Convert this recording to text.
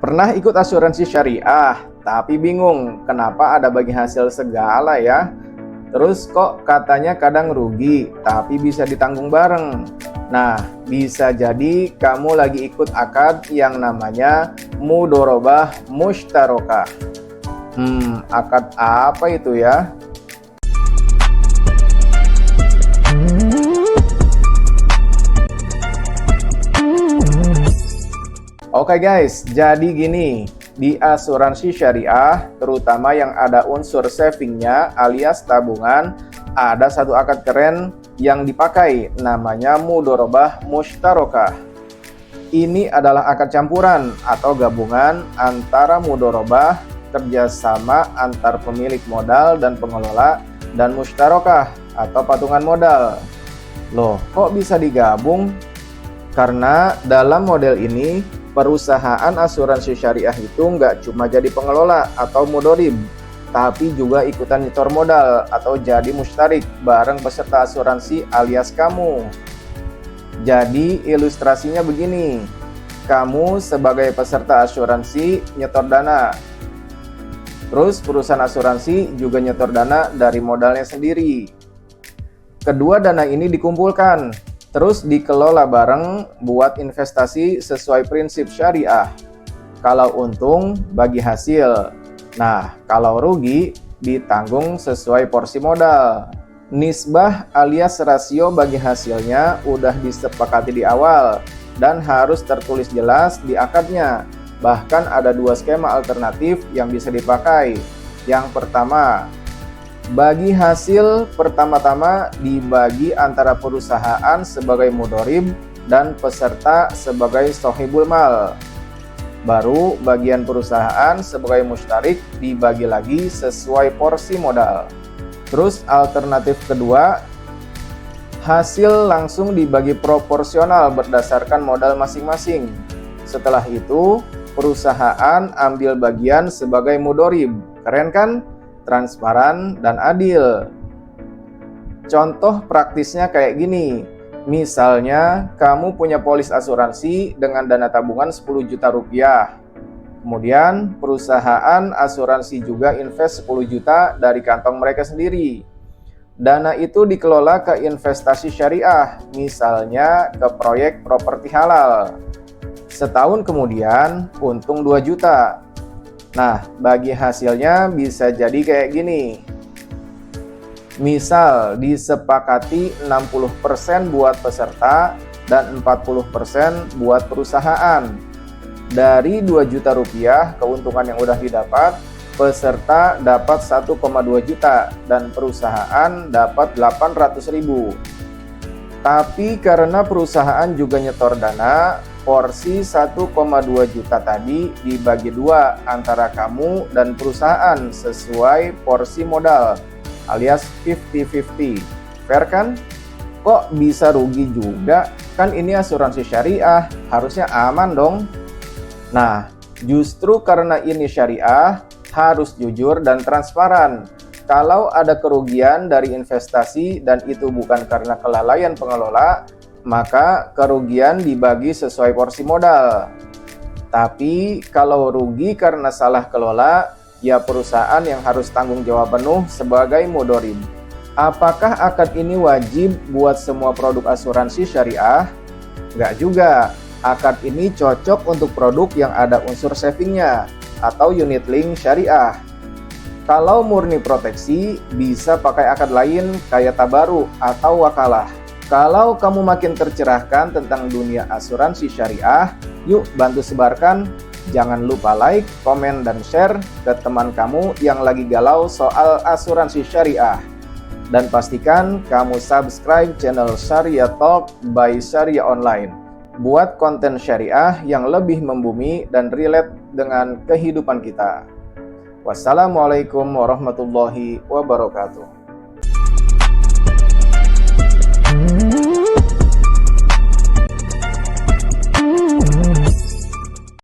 Pernah ikut asuransi syariah, tapi bingung kenapa ada bagi hasil segala ya? Terus kok katanya kadang rugi, tapi bisa ditanggung bareng. Nah, bisa jadi kamu lagi ikut akad yang namanya mudorobah mushtarokah. Akad apa itu ya? Oke guys, jadi gini, di asuransi syariah, terutama yang ada unsur savingnya alias tabungan, ada satu akad keren yang dipakai, namanya mudorobah mushtarokah. Ini adalah akad campuran atau gabungan antara mudorobah, kerjasama antar pemilik modal dan pengelola, dan mushtarokah atau patungan modal. Loh, kok bisa digabung? Karena dalam model ini, perusahaan asuransi syariah itu nggak cuma jadi pengelola atau mudorib, tapi juga ikutan nyetor modal atau jadi mustarik bareng peserta asuransi alias kamu. Jadi ilustrasinya begini, kamu sebagai peserta asuransi nyetor dana, terus perusahaan asuransi juga nyetor dana dari modalnya sendiri. Kedua dana ini dikumpulkan, terus dikelola bareng buat investasi sesuai prinsip syariah. Kalau untung, bagi hasil. Nah, kalau rugi, ditanggung sesuai porsi modal. Nisbah alias rasio bagi hasilnya udah disepakati di awal dan harus tertulis jelas di akadnya. Bahkan ada dua skema alternatif yang bisa dipakai. Yang pertama, bagi hasil pertama-tama dibagi antara perusahaan sebagai mudorib dan peserta sebagai sohibul mal. Baru bagian perusahaan sebagai mustarik dibagi lagi sesuai porsi modal. Terus alternatif kedua, hasil langsung dibagi proporsional berdasarkan modal masing-masing. Setelah itu, perusahaan ambil bagian sebagai mudorib. Keren kan? Transparan dan adil. Contoh praktisnya kayak gini. Misalnya, kamu punya polis asuransi dengan dana tabungan 10 juta rupiah. Kemudian, perusahaan asuransi juga invest 10 juta dari kantong mereka sendiri. Dana itu dikelola ke investasi syariah, misalnya ke proyek properti halal. Setahun kemudian, untung 2 juta. Nah, bagi hasilnya bisa jadi kayak gini. Misal disepakati 60% buat peserta dan 40% buat perusahaan. Dari 2 juta rupiah keuntungan yang udah didapat, peserta dapat 1,2 juta dan perusahaan dapat 800.000. Tapi karena perusahaan juga nyetor dana, porsi 1,2 juta tadi dibagi dua antara kamu dan perusahaan sesuai porsi modal alias 50-50. Fair kan? Kok bisa rugi juga? Kan ini asuransi syariah, harusnya aman dong. Nah, justru karena ini syariah, harus jujur dan transparan. Kalau ada kerugian dari investasi dan itu bukan karena kelalaian pengelola, maka kerugian dibagi sesuai porsi modal. Tapi kalau rugi karena salah kelola, ya perusahaan yang harus tanggung jawab penuh sebagai mudorib. Apakah akad ini wajib buat semua produk asuransi syariah? Nggak juga. Akad ini cocok untuk produk yang ada unsur savingnya atau unit link syariah. Kalau murni proteksi, bisa pakai akad lain kayak tabaru atau wakalah. Kalau kamu makin tercerahkan tentang dunia asuransi syariah, yuk bantu sebarkan. Jangan lupa like, komen, dan share ke teman kamu yang lagi galau soal asuransi syariah. Dan pastikan kamu subscribe channel Syariah Talk by Syariah Online buat konten syariah yang lebih membumi dan relate dengan kehidupan kita. Wassalamualaikum warahmatullahi wabarakatuh.